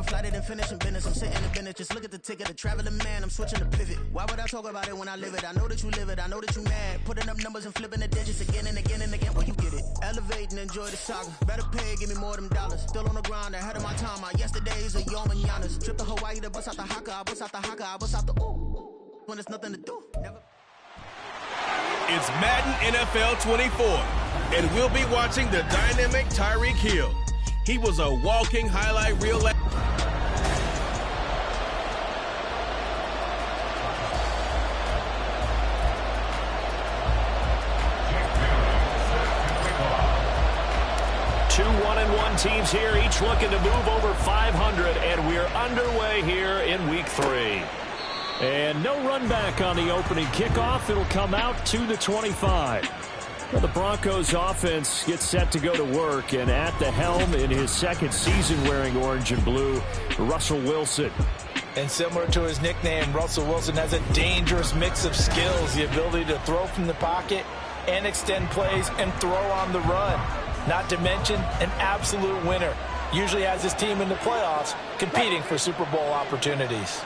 a flight, it and finish in business. I'm sitting in business, just look at the ticket, a traveling man. I'm switching the pivot. Why would I talk about it when I live it? I know that you live it, I know that you mad. Putting up numbers and flipping the digits again and again and again. Well, you get it. Elevate and enjoy the saga. Better pay, give me more than dollars. Still on the grind, ahead of my time. My yesterdays are yo mananas. Trip to Hawaii to bust out the haka. I bust out the haka. I bust out the ooh. When there's nothing to do. Never. It's Madden NFL 24, and we'll be watching the dynamic Tyreek Hill. He was a walking highlight reel. Two 1-1 teams here, each looking to move over 500, and we're underway here in week 3. And no run back on the opening kickoff. It'll come out to the 25. Well, the Broncos offense gets set to go to work, and at the helm in his second season wearing orange and blue, Russell Wilson. And similar to his nickname, Russell Wilson has a dangerous mix of skills, the ability to throw from the pocket and extend plays and throw on the run. Not to mention an absolute winner. Usually has his team in the playoffs competing for Super Bowl opportunities.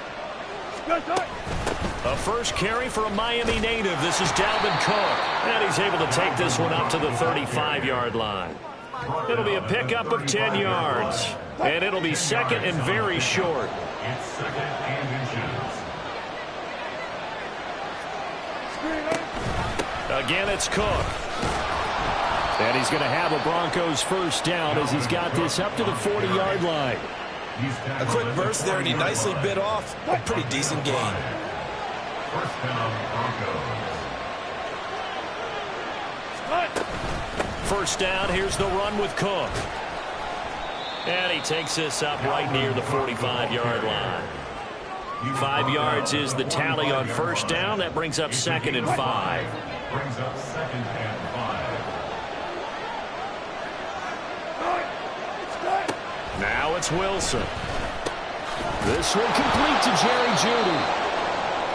A first carry for a Miami native. This is Dalvin Cook. And he's able to take this one up to the 35-yard line. It'll be a pickup of 10 yards. And it'll be second and very short. Again, it's Cook. And he's going to have a Broncos first down as he's got this up to the 40-yard line. A quick burst there, and he nicely bit off a pretty decent gain. First down, here's the run with Cook. And he takes this up right near the 45-yard line. 5 yards is the tally on first down. That brings up second and 5. Now it's Wilson. This one complete to Jerry Jeudy.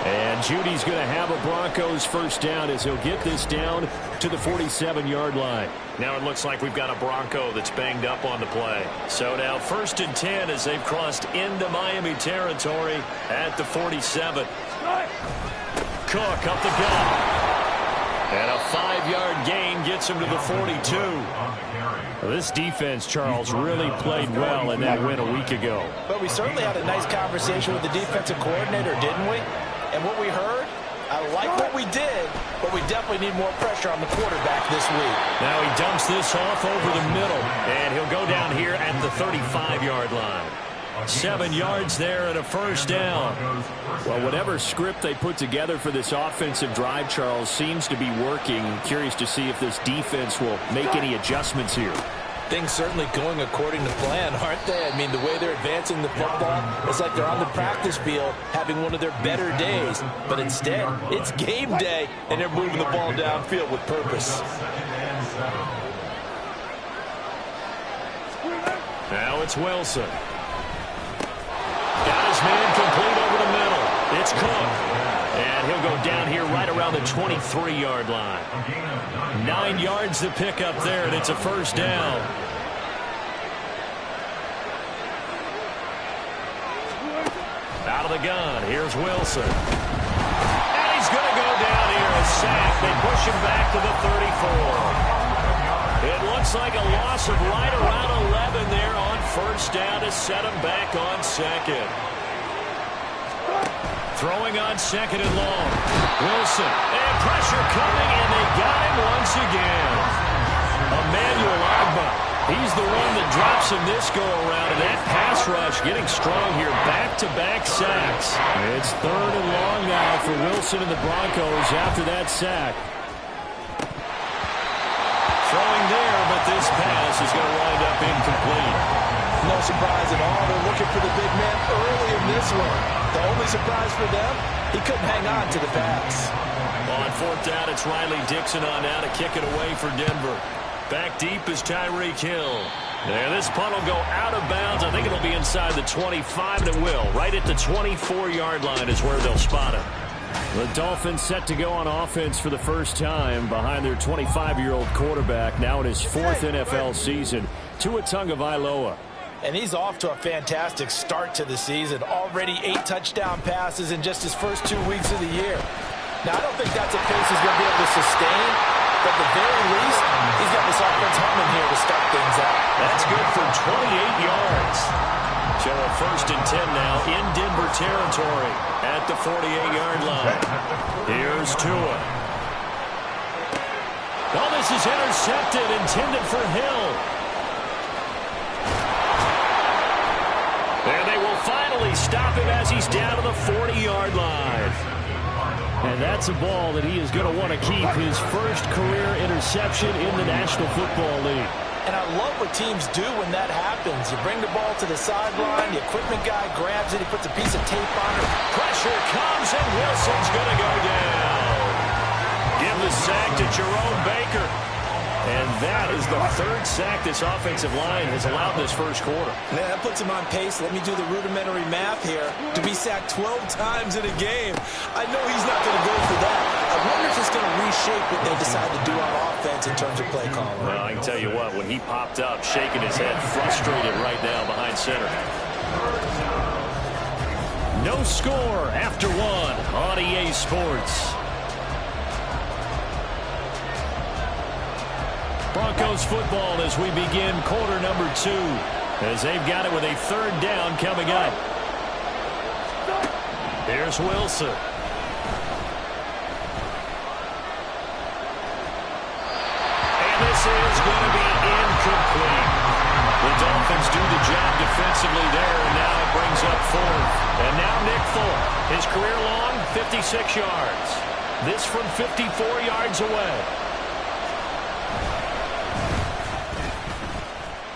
And Judy's going to have a Broncos first down as he'll get this down to the 47-yard line. Now it looks like we've got a Bronco that's banged up on the play. So now first and 10 as they've crossed into Miami territory at the 47. Cook up the gut. And a 5-yard gain gets him to the 42. Well, this defense, Charles, really played well in that win a week ago. But we certainly had a nice conversation with the defensive coordinator, didn't we? And what we heard, I like what we did, but we definitely need more pressure on the quarterback this week. Now he dumps this off over the middle, and he'll go down here at the 35-yard line. 7 yards there and a first down. Well, whatever script they put together for this offensive drive, Charles, seems to be working. Curious to see if this defense will make any adjustments here. Things certainly going according to plan, aren't they? I mean, the way they're advancing the football, it's like they're on the practice field having one of their better days. But instead, it's game day, and they're moving the ball downfield with purpose. Now it's Wilson. Got his man complete over the middle. It's Cook. And he'll go down here right around the 23-yard line. 9 yards to pick up there, and it's a first down. Out of the gun, here's Wilson. And he's going to go down here, a sack. They push him back to the 34. It looks like a loss of right around 11 there on first down to set him back on second. Throwing on second and long. Wilson. And pressure coming, and they got him once again. Emmanuel Agba. He's the one that drops him this go-around, and that pass rush getting strong here. Back-to-back sacks. It's third and long now for Wilson and the Broncos after that sack. Throwing there, but this pass is going to wind up incomplete. No surprise at all. They're looking for the big man early in this one. The only surprise for them, he couldn't hang on to the pass. On fourth down, it's Riley Dixon on now to kick it away for Denver. Back deep is Tyreek Hill. And this punt will go out of bounds. I think it'll be inside the 25, and it will. Right at the 24-yard line is where they'll spot it. The Dolphins set to go on offense for the first time behind their 25-year-old quarterback, now in his fourth NFL season, Tua Tagovailoa. And he's off to a fantastic start to the season. Already 8 touchdown passes in just his first 2 weeks of the year. Now, I don't think that's a pace he's going to be able to sustain, but at the very least, he's got this offense humming here to start things out. That's good for 28 yards. So a 1st and 10 now in Denver territory at the 48-yard line. Here's Tua. Oh, this is intercepted, intended for Hill. And they will finally stop him as he's down to the 40-yard line. And that's a ball that he is going to want to keep, his first career interception in the National Football League. And I love what teams do when that happens. You bring the ball to the sideline, the equipment guy grabs it, he puts a piece of tape on it. Pressure comes, and Wilson's going to go down. Give the sack to Jerome Baker. And that is the 3rd sack this offensive line has allowed this first quarter. Man, that puts him on pace. Let me do the rudimentary math here. To be sacked 12 times in a game, I know he's not going to go for that. I wonder if it's going to reshape what they decide to do on offense in terms of play calling. Well, I can tell you what, when he popped up, shaking his head, frustrated right now behind center. No score after 1 on EA Sports. Broncos football as we begin quarter number 2, as they've got it with a 3rd down coming up. Here's Wilson. And this is going to be incomplete. The Dolphins do the job defensively there, and now it brings up 4th. And now Nick Thorpe, his career long, 56 yards. This from 54 yards away.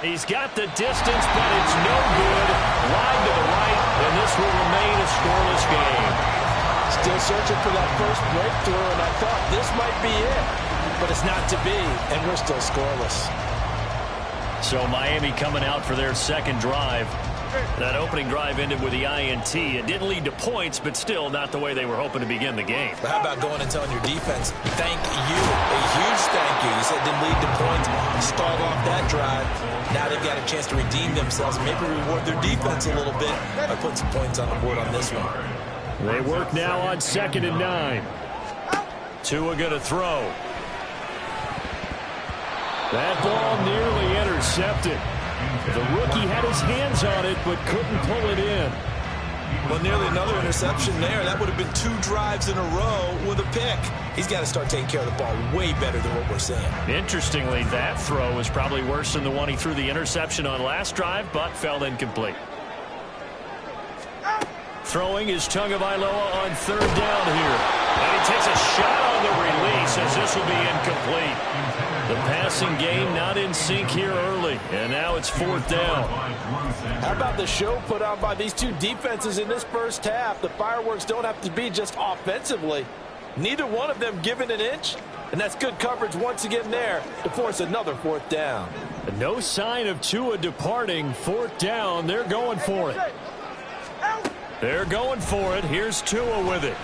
He's got the distance, but it's no good. Wide to the right, and this will remain a scoreless game. Still searching for that first breakthrough, and I thought this might be it. But it's not to be, and we're still scoreless. So Miami coming out for their 2nd drive. That opening drive ended with the INT. It didn't lead to points, but still not the way they were hoping to begin the game. But how about going and telling your defense, thank you, a huge thank you. You said didn't lead to points, stalled off that drive. Now they've got a chance to redeem themselves, maybe reward their defense a little bit by putting some points on the board on this one. They work now on 2nd and 9. Tua going to throw. That ball nearly intercepted. The rookie had his hands on it, but couldn't pull it in. Well, nearly another interception there. That would have been 2 drives in a row with a pick. He's got to start taking care of the ball way better than what we're seeing. Interestingly, that throw was probably worse than the one he threw the interception on last drive, but fell incomplete. Throwing is Tagovailoa on 3rd down here. And he takes a shot on the release as this will be incomplete. The passing game not in sync here early, and now it's 4th down. How about the show put on by these 2 defenses in this first half? The fireworks don't have to be just offensively. Neither one of them given an inch, and that's good coverage once again there to force another 4th down. No sign of Tua departing. 4th down, they're going for it. They're going for it. Here's Tua with it.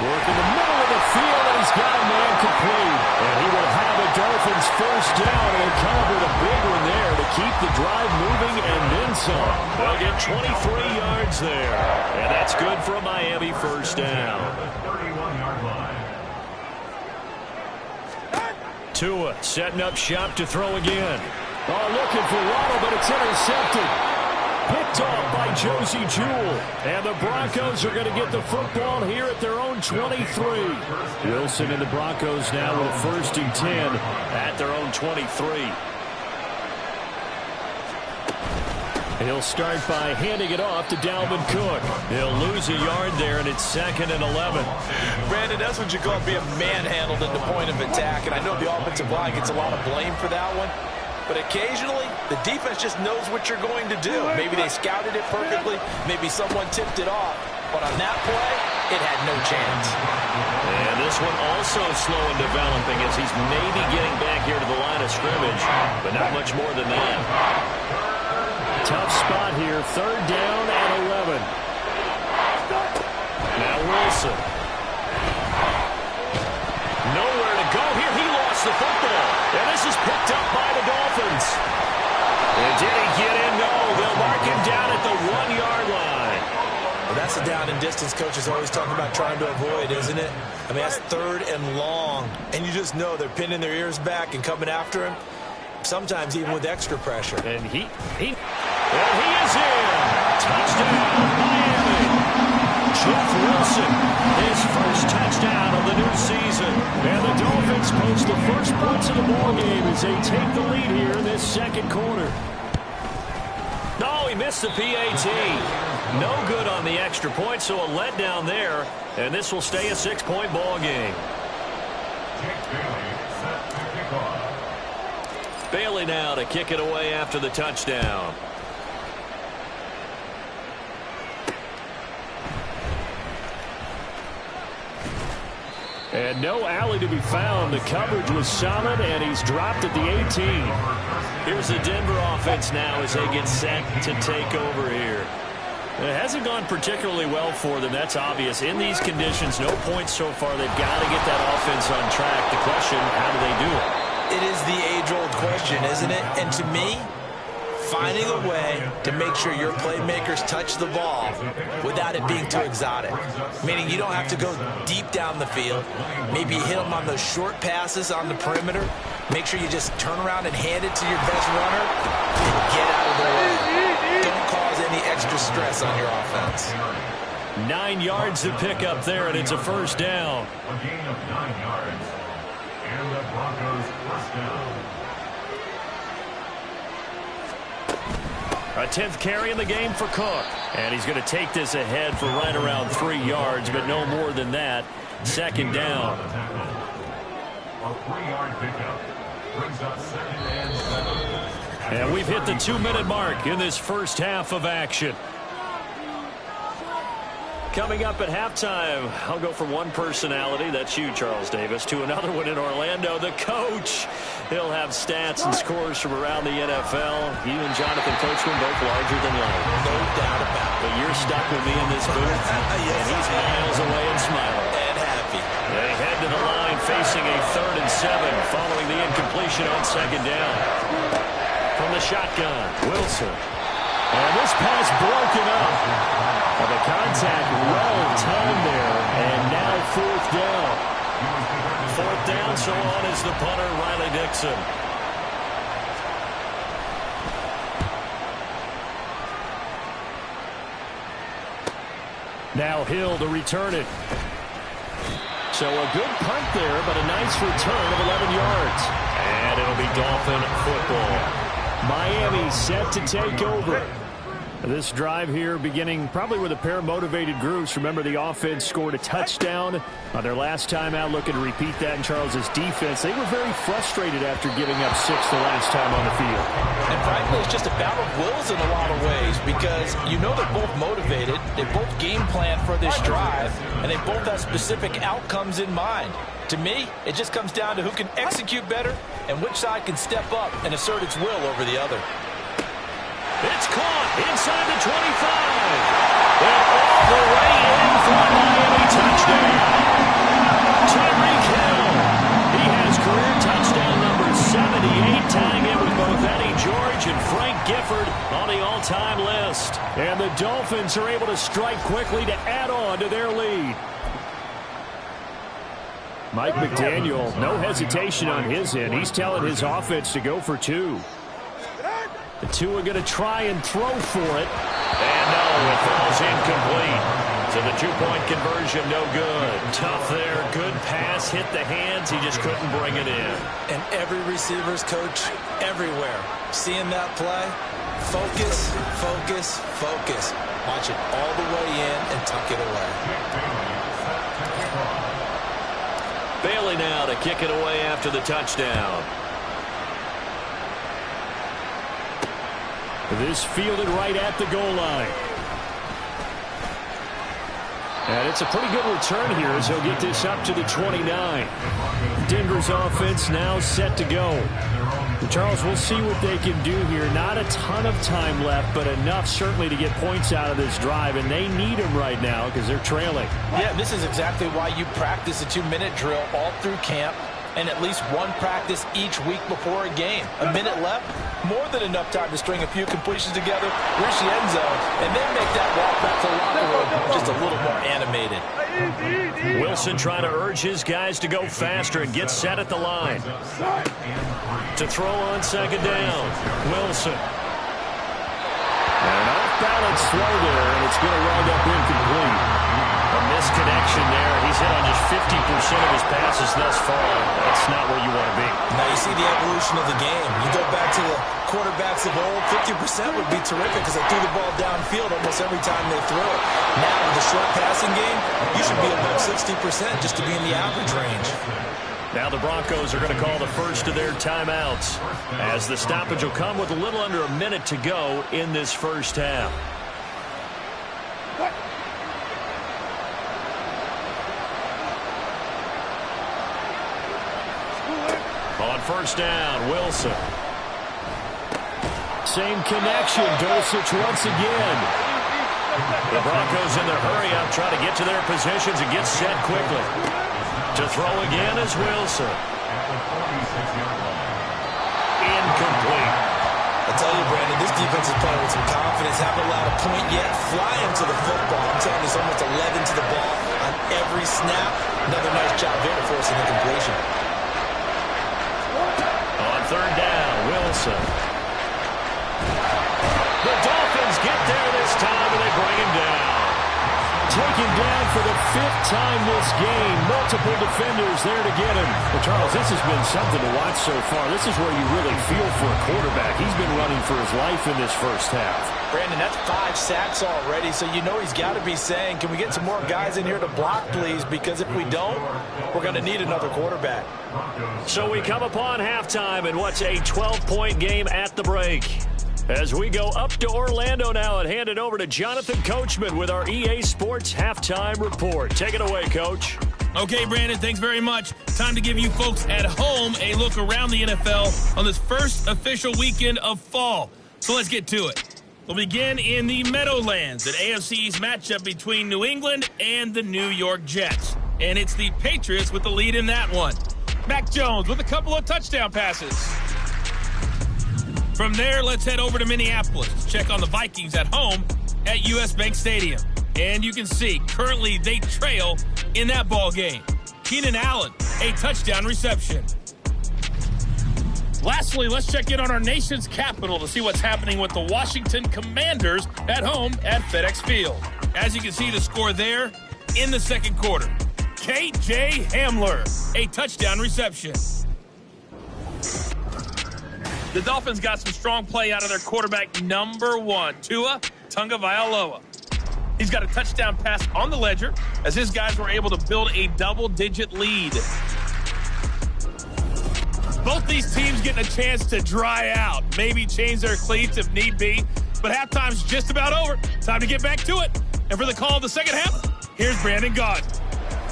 Work in the middle of the field, and he's got a man complete. And he will have a Dolphins 1st down, and covered a big one there to keep the drive moving and then some. They'll get 23 yards there. And that's good for a Miami 1st down. Tua setting up shop to throw again. Oh, looking for Waddle, but it's intercepted. Picked off by Josie Jewell. And the Broncos are going to get the football here at their own 23. Wilson and the Broncos now with a 1st and 10 at their own 23. He'll start by handing it off to Dalvin Cook. He'll lose a yard there, and it's 2nd and 11. Brandon, that's what you call being manhandled at the point of attack. And I know the offensive line gets a lot of blame for that one. But occasionally, the defense just knows what you're going to do. Maybe they scouted it perfectly. Maybe someone tipped it off. But on that play, it had no chance. And this one also slow in developing as he's maybe getting back here to the line of scrimmage. But not much more than that. Tough spot here. 3rd down and 11. Now Wilson. Nowhere to go here. He lost the football. And this is picked up by the Dolphins. And did he get That's the down and distance coach is always talking about trying to avoid, isn't it? I mean, that's 3rd and long, and you just know they're pinning their ears back and coming after him, sometimes even with extra pressure. And he is in. Touchdown, Miami. Jeff Wilson, his first touchdown of the new season. And the Dolphins post the first points of the ball game as they take the lead here in this second quarter. No, he missed the PAT. No good on the extra point, so a letdown there. And this will stay a 6-point ball game. Bailey now to kick it away after the touchdown. And no alley to be found. The coverage was solid, and he's dropped at the 18. Here's the Denver offense now as they get set to take over here. It hasn't gone particularly well for them. That's obvious. In these conditions, no points so far. They've got to get that offense on track. The question, how do they do it? It is the age-old question, isn't it? And to me, finding a way to make sure your playmakers touch the ball without it being too exotic. Meaning you don't have to go deep down the field. Maybe hit them on those short passes on the perimeter. Make sure you just turn around and hand it to your best runner and get out of the way. Don't cause any extra stress on your offense. 9 yards to pick up there, and it's a first down. A gain of 9 yards. And the Broncos first down. A 10th carry in the game for Cook. And he's going to take this ahead for right around 3 yards, but no more than that. Second down. A 3-yard pickup brings up 2nd and 7. And we've hit the 2-minute mark in this first half of action. Coming up at halftime, I'll go from one personality, that's you, Charles Davis, to another one in Orlando, the coach. He'll have stats and scores from around the NFL. You and Jonathan Coachman both larger than life. No doubt about it. But you're stuck with me in this booth, and he's miles away and smiling. And happy. They head to the line facing a 3rd and 7 following the incompletion on second down. From the shotgun, Wilson. And this pass broken up. Well, the contact well timed there, and now 4th down. 4th down, so on is the punter, Riley Dixon. Now Hill to return it. So a good punt there, but a nice return of 11 yards. And it'll be Dolphin football. Miami set to take over. This drive here beginning probably with a pair of motivated groups. Remember, the offense scored a touchdown on their last time out, looking to repeat that in Charles's defense. They were very frustrated after giving up 6 the last time on the field. And frankly, it's just a battle of wills in a lot of ways because you know they're both motivated, they both game plan for this drive, and they both have specific outcomes in mind. To me, it just comes down to who can execute better and which side can step up and assert its will over the other. It's caught inside the 25. And all the way in for a Miami touchdown. Tyreek Hill. He has career touchdown number 78, tying it with both Eddie George and Frank Gifford on the all-time list. And the Dolphins are able to strike quickly to add on to their lead. Mike McDaniel, no hesitation on his end. He's telling his offense to go for 2. The 2 are going to try and throw for it. And no, it falls incomplete. So the 2-point conversion, no good. Tough there. Good pass. Hit the hands. He just couldn't bring it in. And every receiver's coach everywhere. Seeing that play, focus, focus, focus. Watch it all the way in and tuck it away. Bailey now to kick it away after the touchdown. This fielded right at the goal line. And it's a pretty good return here as he'll get this up to the 29. Denver's offense now set to go. And Charles, we'll see what they can do here. Not a ton of time left, but enough certainly to get points out of this drive, and they need them right now because they're trailing. Yeah, this is exactly why you practice a 2-minute drill all through camp and at least one practice each week before a game. A minute left, more than enough time to string a few completions together, reach the end zone, and then make that walk back to the locker room just a little more animated. Wilson trying to urge his guys to go faster and get set at the line. To throw on second down, Wilson. An off-balance throw there, and it's going to wind up incomplete. A misconnection there. He's hit on just 50% of his passes thus far. That's not where you want to be. Now you see the evolution of the game. You go back to the quarterbacks of old, 50% would be terrific because they threw the ball downfield almost every time they throw it. Now with the short passing game, you should be above 60% just to be in the average range. Now the Broncos are going to call the first of their timeouts, as the stoppage will come with a little under a minute to go in this first half. On first down, Wilson. Same connection, Dulcich once again. The Broncos in their hurry-up try to get to their positions and get set quickly. To throw again is Wilson. Incomplete. I tell you, Brandon, this defense is playing with some confidence. Haven't allowed a point yet. Flying to the football. I'm telling you, there's almost 11 to the ball on every snap. Another nice job there forcing the completion. On third down, Wilson. The Dolphins get there this time, and they bring him down. Taken down for the 5th time this game. Multiple defenders there to get him. Well, Charles, this has been something to watch so far. This is where you really feel for a quarterback. He's been running for his life in this first half. Brandon, that's 5 sacks already, so you know he's got to be saying, can we get some more guys in here to block, please? Because if we don't, we're going to need another quarterback. So we come upon halftime in what's a 12-point game at the break. As we go up to Orlando now and hand it over to Jonathan Coachman with our EA Sports Halftime Report. Take it away, Coach. Okay, Brandon, thanks very much. Time to give you folks at home a look around the NFL on this first official weekend of fall. So let's get to it. We'll begin in the Meadowlands, an AFC East matchup between New England and the New York Jets. And it's the Patriots with the lead in that one. Mac Jones with a couple of touchdown passes. From there, let's head over to Minneapolis to check on the Vikings at home at US Bank Stadium. And you can see, currently they trail in that ball game. Keenan Allen, a touchdown reception. Lastly, let's check in on our nation's capital to see what's happening with the Washington Commanders at home at FedEx Field. As you can see, the score there in the second quarter. K.J. Hamler, a touchdown reception. The Dolphins got some strong play out of their quarterback number 1, Tua Tagovailoa. He's got a touchdown pass on the ledger as his guys were able to build a double-digit lead. Both these teams getting a chance to dry out, maybe change their cleats if need be, but halftime's just about over. Time to get back to it. And for the call of the second half, here's Brandon Gaudin.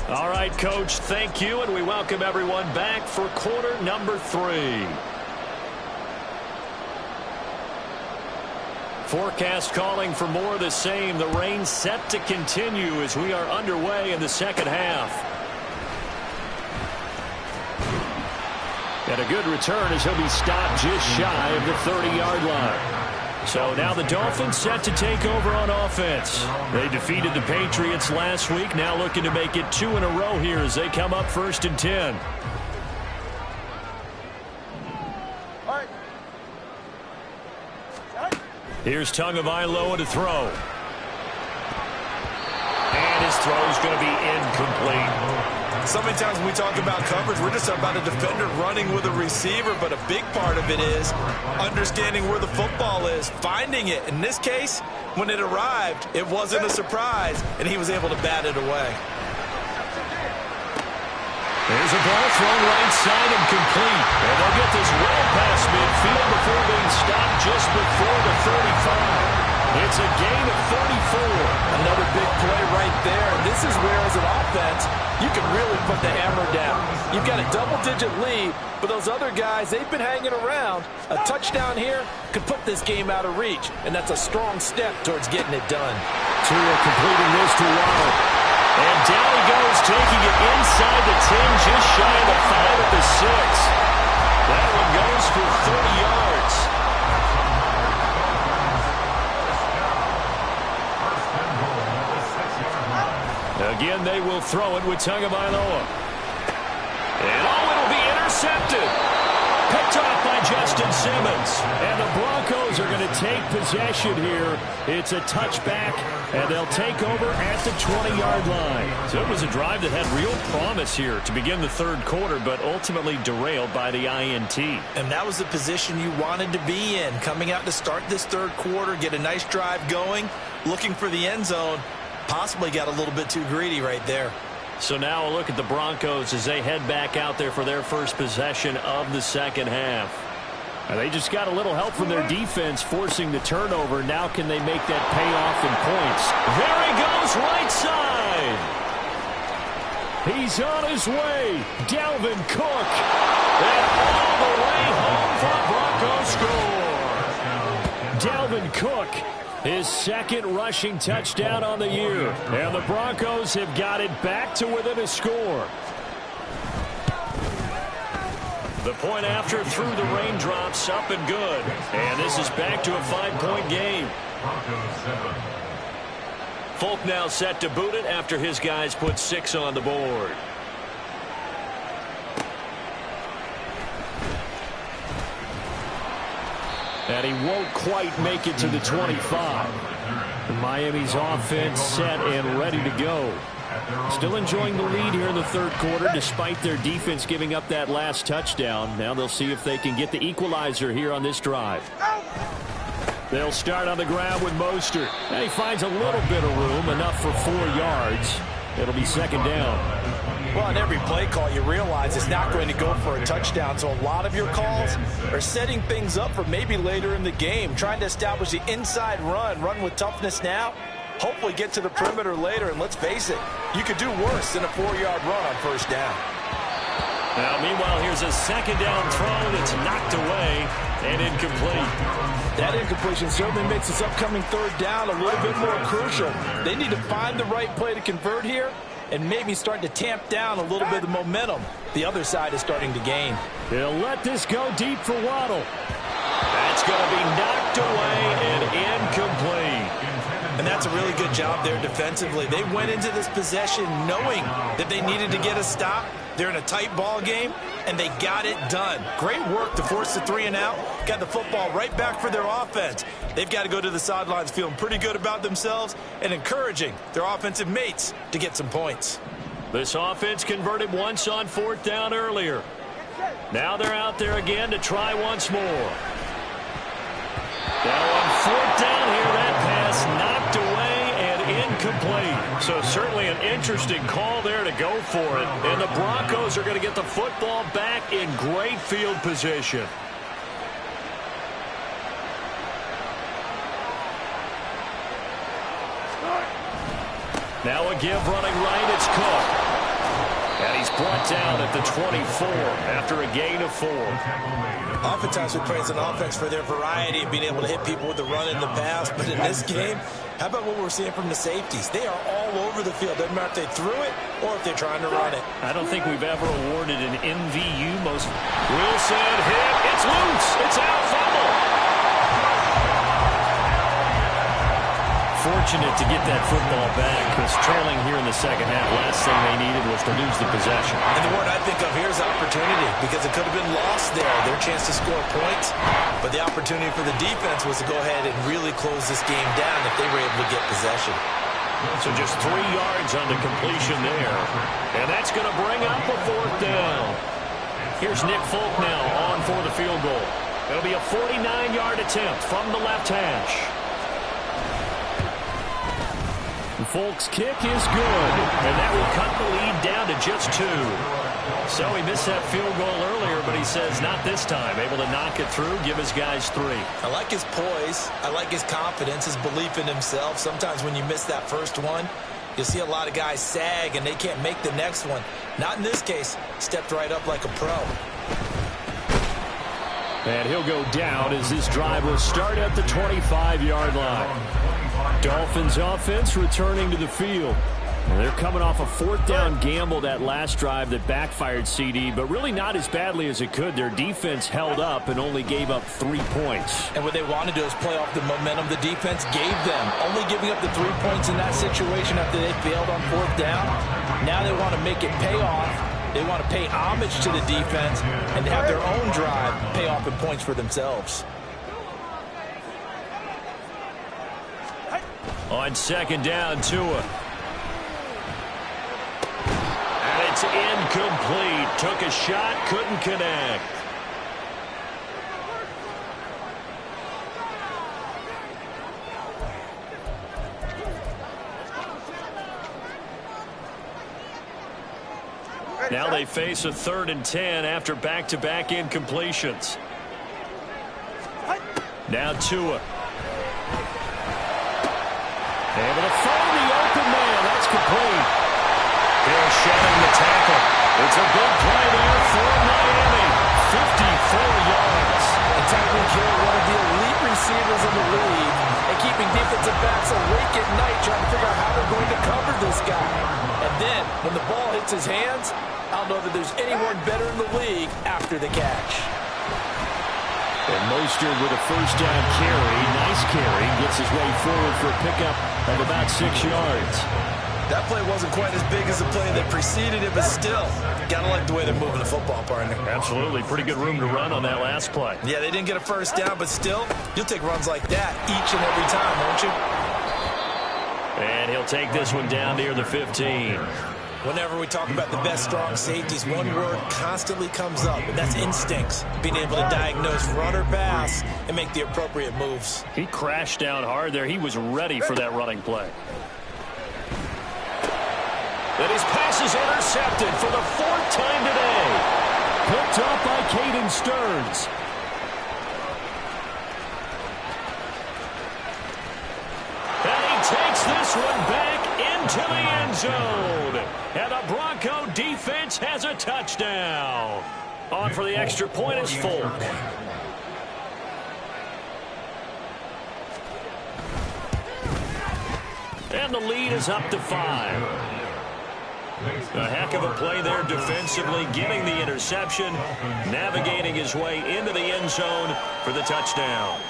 All right, Coach, thank you, and we welcome everyone back for quarter number 3. Forecast calling for more of the same. The rain set to continue as we are underway in the second half. And a good return as he'll be stopped just shy of the 30-yard line. So now the Dolphins set to take over on offense. They defeated the Patriots last week, now looking to make it 2 in a row here as they come up 1st and 10. Here's Tagovailoa to throw. And his throw is going to be incomplete. So many times when we talk about coverage, we're just about a defender running with a receiver, but a big part of it is understanding where the football is, finding it. In this case, when it arrived, it wasn't a surprise, and he was able to bat it away. There's a ball thrown right side and complete. And they'll get this well past midfield before being stopped just before the 35. It's a gain of 34. Another big play right there. This is where, as an offense, you can really put the hammer down. You've got a double-digit lead, but those other guys, they've been hanging around. A touchdown here could put this game out of reach, and that's a strong step towards getting it done. Tua completing this to Waddle. And down he goes, taking it inside the 10, just shy of the 5 at the 6. That one goes for 30 yards. Again, they will throw it with Tagovailoa. And it'll be intercepted. Picked off by Justin Simmons. And the Broncos are going to take possession here. It's a touchback, and they'll take over at the 20-yard line. So it was a drive that had real promise here to begin the third quarter, but ultimately derailed by the INT. And that was the position you wanted to be in. Coming out to start this third quarter, get a nice drive going, looking for the end zone. Possibly got a little bit too greedy right there. So now a look at the Broncos as they head back out there for their first possession of the second half. And they just got a little help from their defense forcing the turnover. Now can they make that pay off in points? There he goes, right side. He's on his way. Dalvin Cook. And all the way home for Broncos score. Dalvin Cook, his second rushing touchdown on the year. And the Broncos have got it back to within a score. The point after through the raindrops, up and good. And this is back to a 5-point game. Folk now set to boot it after his guys put 6 on the board. And he won't quite make it to the 25. Miami's offense set and ready to go. Still enjoying the lead here in the third quarter despite their defense giving up that last touchdown. Now they'll see if they can get the equalizer here on this drive. They'll start on the ground with Mostert. And he finds a little bit of room, enough for 4 yards. It'll be second down. Well, on every play call, you realize it's not going to go for a touchdown. So a lot of your calls are setting things up for maybe later in the game, trying to establish the inside run with toughness now, hopefully get to the perimeter later. And let's face it, you could do worse than a 4-yard run on first down. Now, meanwhile, here's a second down throw that's knocked away and incomplete. That incompletion certainly makes this upcoming third down a little bit more crucial. They need to find the right play to convert here and maybe start to tamp down a little bit of the momentum the other side is starting to gain. They'll let this go deep for Waddle. That's going to be knocked away and incomplete. And that's a really good job there defensively. They went into this possession knowing that they needed to get a stop. They're in a tight ball game, and they got it done. Great work to force the 3 and out. Got the football right back for their offense. They've got to go to the sidelines feeling pretty good about themselves and encouraging their offensive mates to get some points. This offense converted once on 4th down earlier. Now they're out there again to try once more. Now on 4th down here, that pass knocked away and incomplete. So certainly an interesting call there to go for it. And the Broncos are going to get the football back in great field position. Now a give running right, it's Cook. And he's brought down at the 24 after a gain of 4. Oftentimes we praise an offense for their variety of being able to hit people with the run in the pass. But in this game, how about what we're seeing from the safeties? They are all over the field. Doesn't matter if they threw it or if they're trying to run it. I don't think we've ever awarded an MVU most. Wilson hit. It's loose. It's out. Fumble. Fortunate to get that football back because trailing here in the second half, last thing they needed was to lose the possession. And the word I think of here is opportunity, because it could have been lost there, their chance to score points. But the opportunity for the defense was to go ahead and really close this game down if they were able to get possession. So just 3 yards on the completion there. And that's going to bring up a 4th down. Here's Nick Folk now on for the field goal. It'll be a 49-yard attempt from the left hash. Folk's kick is good, and that will cut the lead down to just 2. So he missed that field goal earlier, but he says not this time. Able to knock it through, give his guys 3. I like his poise. I like his confidence, his belief in himself. Sometimes when you miss that first one, you'll see a lot of guys sag and they can't make the next one. Not in this case. Stepped right up like a pro. And he'll go down as this drive will start at the 25-yard line. Dolphins offense returning to the field. Well, they're coming off a fourth down gamble that last drive that backfired, CD, but really not as badly as it could. Their defense held up and only gave up 3 points. And what they want to do is play off the momentum the defense gave them. Only giving up the 3 points in that situation after they failed on fourth down. Now they want to make it pay off. They want to pay homage to the defense and have their own drive pay off in points for themselves. On second down, Tua. And it's incomplete. Took a shot, couldn't connect. Now they face a 3rd and 10 after back-to-back incompletions. Now Tua. Able to find the open man. That's complete. Here's shedding the tackle. It's a big play there for Miami. 54 yards. And Tyreek Hill, one of the elite receivers in the league, and keeping defensive backs awake at night trying to figure out how they're going to cover this guy. And then, when the ball hits his hands, I don't know that there's anyone better in the league after the catch. And Mostert with a first down carry. Nice carry. Gets his way forward for a pickup of about 6 yards. That play wasn't quite as big as the play that preceded it, but still, gotta like the way they're moving the football, partner. Absolutely. Pretty good room to run on that last play. Yeah, they didn't get a first down, but still, you'll take runs like that each and every time, won't you? And he'll take this one down near the 15. Whenever we talk about the best strong safeties, one word constantly comes up, and that's instincts. Being able to diagnose run or pass and make the appropriate moves. He crashed down hard there. He was ready for that running play. And his pass is intercepted for the 4th time today. Picked up by Caden Stearns. And he takes this one back into the end zone. And the Bronco defense has a touchdown. On for the extra point is Folk. And the lead is up to 5. A heck of a play there defensively, getting the interception, navigating his way into the end zone for the touchdown.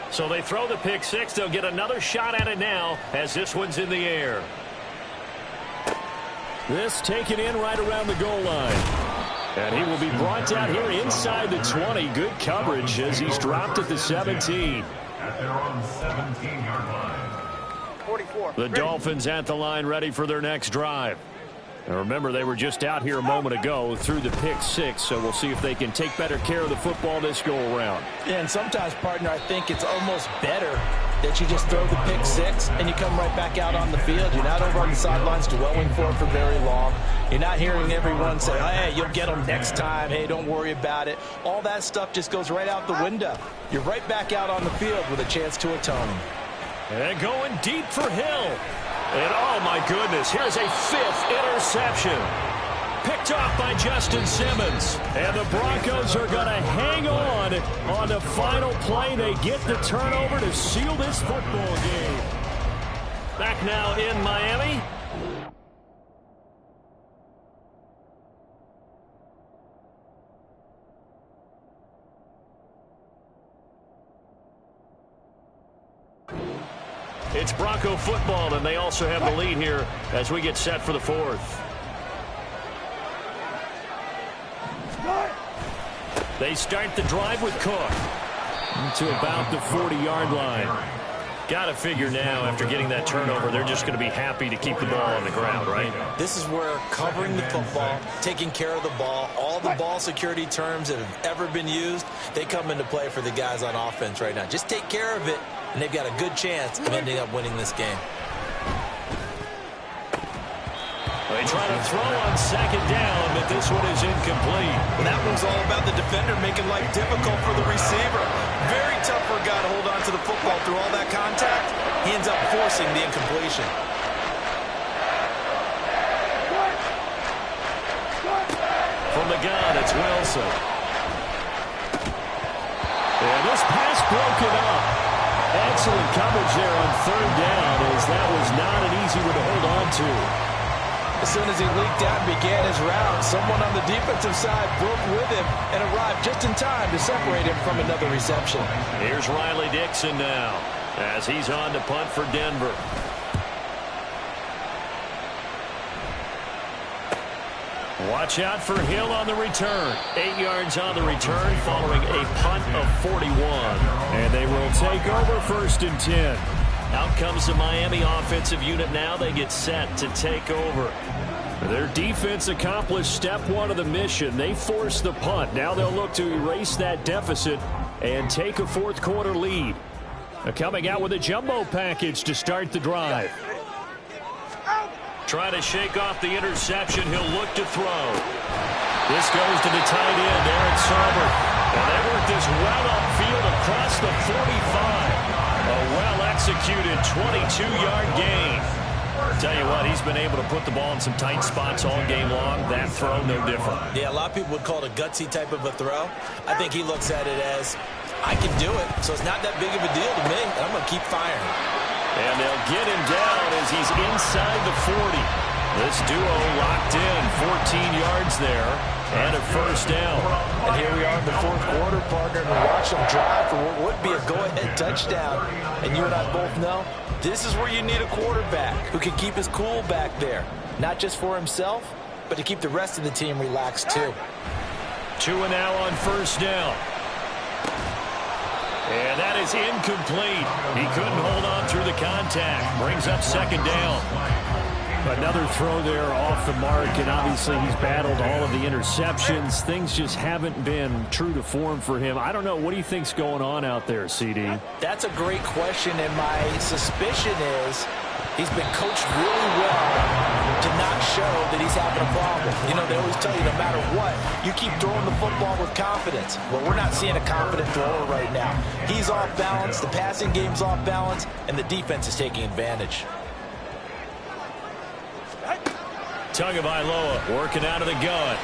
So they throw the pick six. They'll get another shot at it now as this one's in the air. This taken in right around the goal line. And he will be brought down here inside the 20. Good coverage as he's dropped at the 17. At their own 17-yard line. 44. The Dolphins at the line ready for their next drive. And remember, they were just out here a moment ago through the pick six, so we'll see if they can take better care of the football this go-around. Yeah, and sometimes, partner, I think it's almost better that you just throw the pick six and you come right back out on the field. You're not over on the sidelines dwelling for it for very long. You're not hearing everyone say, oh, hey, you'll get them next time. Hey, don't worry about it. All that stuff just goes right out the window. You're right back out on the field with a chance to atone. And going deep for Hill. And, oh, my goodness, here's a 5th interception. Picked off by Justin Simmons. And the Broncos are going to hang on the final play. They get the turnover to seal this football game. Back now in Miami. It's Bronco football, and they also have the lead here as we get set for the 4th. They start the drive with Cook to about the 40-yard line. Got to figure now, after getting that turnover, they're just going to be happy to keep the ball on the ground, right? This is where covering the football, taking care of the ball, all the ball security terms that have ever been used, they come into play for the guys on offense right now. Just take care of it, and they've got a good chance of ending up winning this game. They try to throw on second down, but this one is incomplete. And that one's all about the defender making life difficult for the receiver. Very tough for a guy to hold on to the football through all that contact. He ends up forcing the incompletion. From the gun, it's Wilson. And this pass broken up. Excellent coverage there on third down, as that was not an easy one to hold on to. As soon as he leaked out and began his route, someone on the defensive side broke with him and arrived just in time to separate him from another reception. Here's Riley Dixon now, as he's on to punt for Denver. Watch out for Hill on the return. 8 yards on the return following a punt of 41. And they will take over 1st and 10. Out comes the Miami offensive unit now. They get set to take over. Their defense accomplished step 1 of the mission. They forced the punt. Now they'll look to erase that deficit and take a 4th quarter lead. Coming out with a jumbo package to start the drive. Trying to shake off the interception. He'll look to throw. This goes to the tight end, Eric Saubert. And they work this well upfield across the 45. A well-executed 22-yard gain. Tell you what, he's been able to put the ball in some tight spots all game long. That throw, no different. Yeah, a lot of people would call it a gutsy type of a throw. I think he looks at it as, I can do it, so it's not that big of a deal to me, and I'm going to keep firing. And they'll get him down as he's inside the 40. This duo locked in, 14 yards there, and a 1st down. And here we are in the 4th quarter, partner, and we watch them drive for what would be a go-ahead touchdown. And you and I both know, this is where you need a quarterback who can keep his cool back there. Not just for himself, but to keep the rest of the team relaxed too. 2 and now on 1st down. And that is incomplete. He couldn't hold on through the contact. Brings up 2nd down. Another throw there off the mark, and obviously he's battled all of the interceptions. Things just haven't been true to form for him. I don't know. What do you think's going on out there, CD? That's a great question, and my suspicion is he's been coached really well to not show that he's having a problem. You know, they always tell you no matter what, you keep throwing the football with confidence. Well, we're not seeing a confident thrower right now. He's off balance, the passing game's off balance, and the defense is taking advantage. Tagovailoa working out of the gun.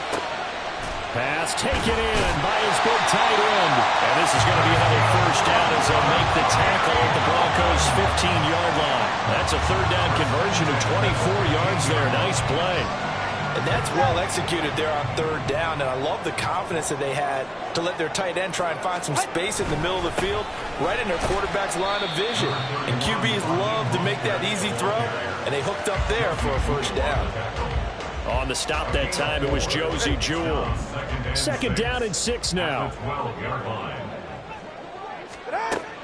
Pass taken in by his big tight end. And this is going to be another 1st down as they'll make the tackle at the Broncos' 15-yard line. That's a 3rd down conversion of 24 yards there. Nice play. And that's well executed there on 3rd down. And I love the confidence that they had to let their tight end try and find some space in the middle of the field, right in their quarterback's line of vision. And QBs love to make that easy throw, and they hooked up there for a 1st down. On the stop that time, it was Josey Jewell. 2nd down and 6 now.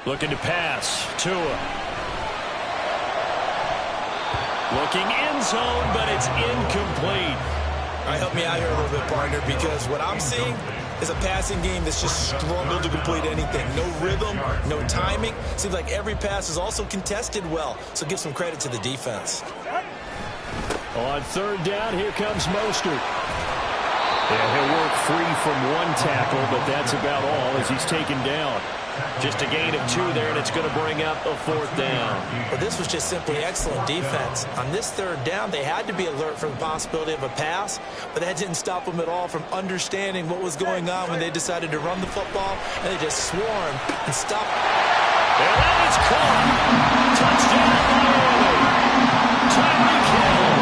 Looking to pass. Tua. Looking end zone, but it's incomplete. All right, help me out here a little bit, partner, because what I'm seeing is a passing game that's just struggled to complete anything. No rhythm, no timing. Seems like every pass is also contested well, so give some credit to the defense. On 3rd down, here comes Mostert. Yeah, he'll work free from 1 tackle, but that's about all as he's taken down. Just a gain of 2 there, and it's going to bring up a 4th down. Well, this was just simply excellent defense. On this 3rd down, they had to be alert for the possibility of a pass, but that didn't stop them at all from understanding what was going on when they decided to run the football, and they just swarmed and stopped. And that is caught. Touchdown, Miami. Tyreek Hill.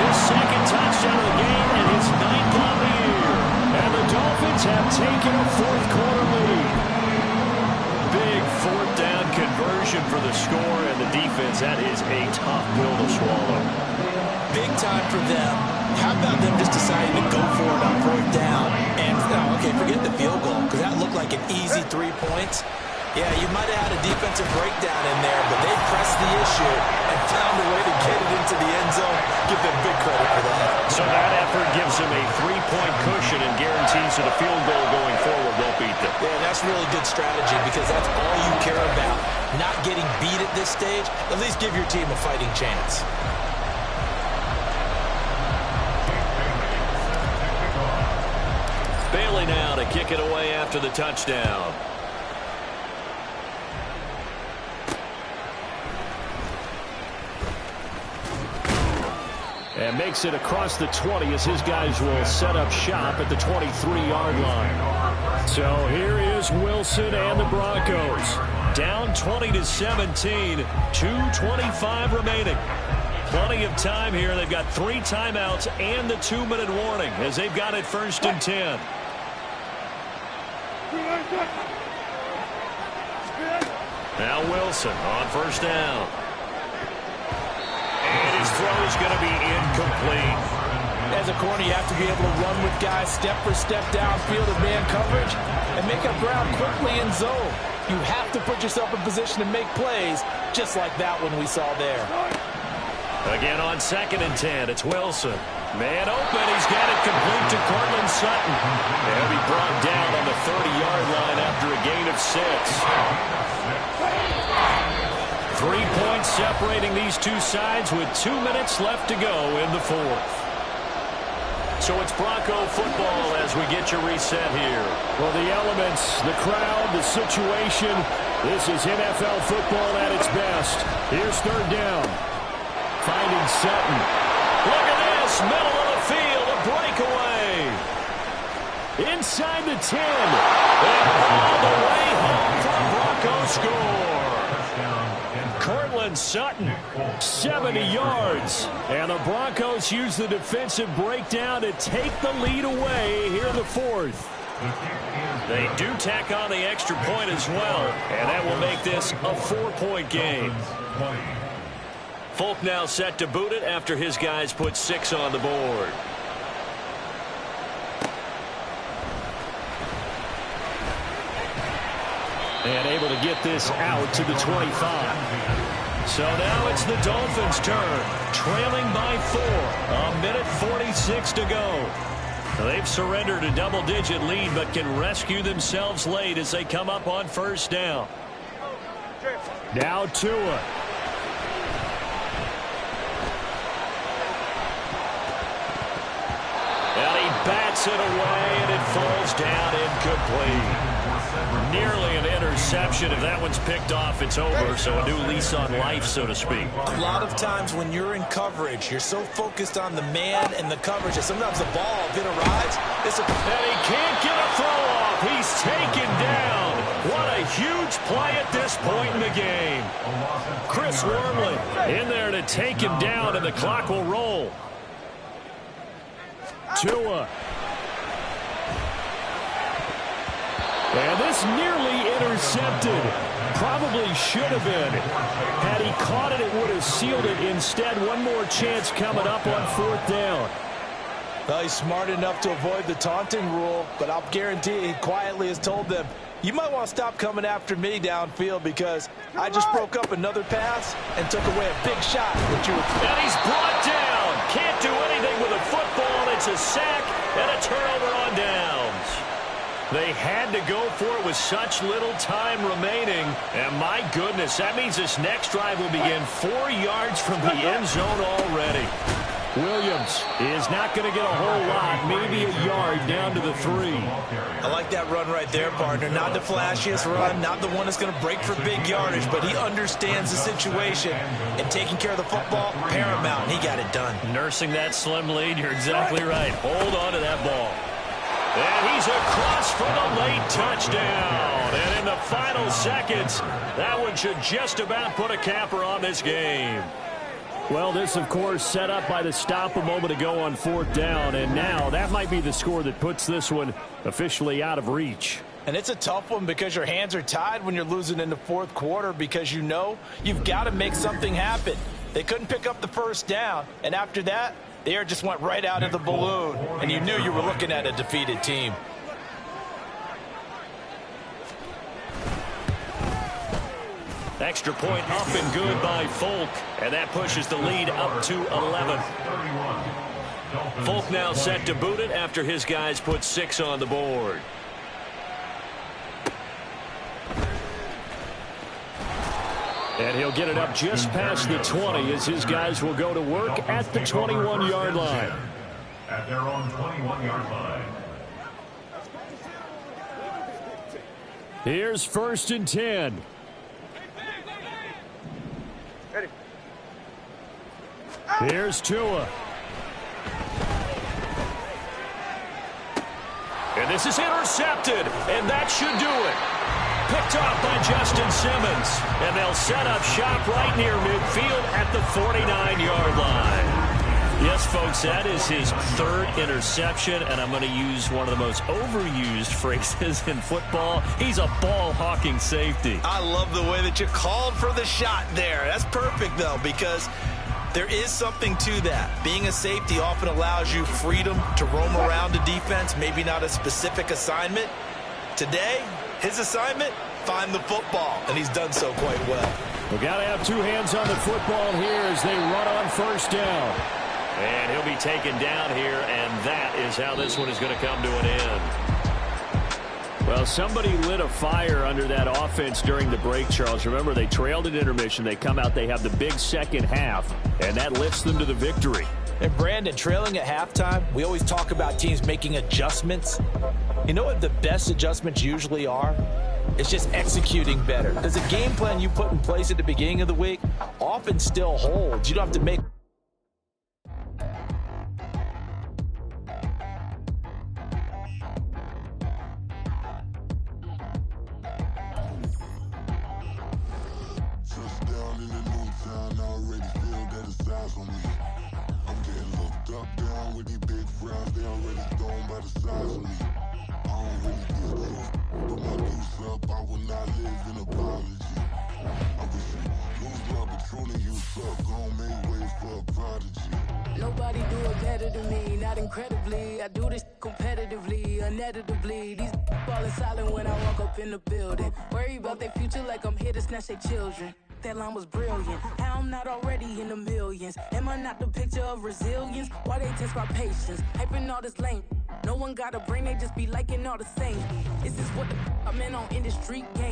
His 2nd touchdown of the game and his 9th on the year. And the Dolphins have taken a 4th quarter lead. Big 4th down conversion for the score, and the defense, that is a tough pill to swallow. Big time for them. How about them just deciding to go for it on 4th down? And, okay, forget the field goal, because that looked like an easy 3 points. Yeah, you might have had a defensive breakdown in there, but they pressed the issue and found a way to get it into the end zone. Give them big credit for that. So that effort gives them a 3-point cushion and guarantees that a field goal going forward won't beat them. Yeah, that's really good strategy because that's all you care about. Not getting beat at this stage, at least give your team a fighting chance. Bailey now to kick it away after the touchdown. And makes it across the 20 as his guys will set up shop at the 23-yard line. So here is Wilson and the Broncos. Down 20-17, 2:25 remaining. Plenty of time here. They've got 3 timeouts and the 2-minute warning as they've got it 1st and 10. Now Wilson on 1st down. And his throw is going to be incomplete. As a corner, you have to be able to run with guys step for step downfield in man coverage and make up ground quickly in zone. You have to put yourself in position to make plays just like that one we saw there. Again on 2nd and 10, it's Wilson. Man open, he's got it complete to Courtland Sutton. He'll be brought down on the 30-yard line after a gain of 6. 3 points separating these two sides with 2 minutes left to go in the 4th. So it's Bronco football as we get your reset here. Well, the elements, the crowd, the situation, this is NFL football at its best. Here's 3rd down. Finding Sutton. Look at this, middle of the field, a breakaway. Inside the 10. And all the way home for the Broncos score. Courtland Sutton, 70 yards. And the Broncos use the defensive breakdown to take the lead away here in the 4th. They do tack on the extra point as well, and that will make this a 4-point game. Folk now set to boot it after his guys put 6 on the board. And able to get this out to the 25. So now it's the Dolphins' turn, trailing by 4. A minute 46 to go. They've surrendered a double-digit lead, but can rescue themselves late as they come up on 1st down. Now Tua. And he bats it away, and it falls down incomplete. Nearly an interception. If that one's picked off, it's over. So a new lease on life, so to speak. A lot of times when you're in coverage, you're so focused on the man and the coverage that sometimes the ball, if it arrives, and he can't get a throw off. He's taken down. What a huge play at this point in the game. Chris Wormley in there to take him down, and the clock will roll. Tua. And this nearly intercepted. Probably should have been. Had he caught it, it would have sealed it. Instead, one more chance coming up on 4th down. Well, he's smart enough to avoid the taunting rule, but I'll guarantee he quietly has told them, you might want to stop coming after me downfield because I just broke up another pass and took away a big shot. And he's brought down. Can't do anything with a football. It's a sack and a turnover on downs. They had to go for it with such little time remaining. And my goodness, that means this next drive will begin 4 yards from the end zone already. Williams is not going to get a whole lot, maybe a yard down to the 3. I like that run right there, partner. Not the flashiest run, not the one that's going to break for big yardage, but he understands the situation, and taking care of the football, paramount, and he got it done. Nursing that slim lead, you're exactly right. Hold on to that ball. And he's across for the late touchdown. And in the final seconds, that one should just about put a capper on this game. Well, this, of course, set up by the stop a moment ago on 4th down, and now that might be the score that puts this one officially out of reach. And it's a tough one because your hands are tied when you're losing in the 4th quarter because you know you've got to make something happen. They couldn't pick up the 1st down, and after that, the air just went right out of the balloon, and you knew you were looking at a defeated team. Extra point up and good by Folk, and that pushes the lead up to 11. Folk now set to boot it after his guys put 6 on the board. And he'll get it up just past the 20 as his guys will go to work at the 21-yard line. At their own 21-yard line. Here's 1st and 10. Here's Tua. And this is intercepted, and that should do it. picked off by Justin Simmons. And they'll set up shop right near midfield at the 49-yard line. Yes, folks, that is his third interception, and I'm going to use one of the most overused phrases in football. He's a ball-hawking safety. I love the way that you called for the shot there. That's perfect, though, because there is something to that. Being a safety often allows you freedom to roam around a defense, maybe not a specific assignment. Today, his assignment, find the football, and he's done so quite well. We've got to have two hands on the football here as they run on first down. And he'll be taken down here, and that is how this one is going to come to an end. Well, somebody lit a fire under that offense during the break, Charles. Remember, they trailed at intermission. They come out, they have the big second half, and that lifts them to the victory. And Brandon, trailing at halftime, we always talk about teams making adjustments. You know what the best adjustments usually are? It's just executing better. Because the game plan you put in place at the beginning of the week often still holds. You don't have to make... Nobody do it better than me, not incredibly. I do this competitively, uneditably. These falling silent when I walk up in the building. Worry about their future like I'm here to snatch their children. That line was brilliant. How I'm not already in the millions. Am I not the picture of resilience? Why they test my patience? Hyping all this lame. No one got a brain, they just be liking all the same. Is this what the I'm in on industry games?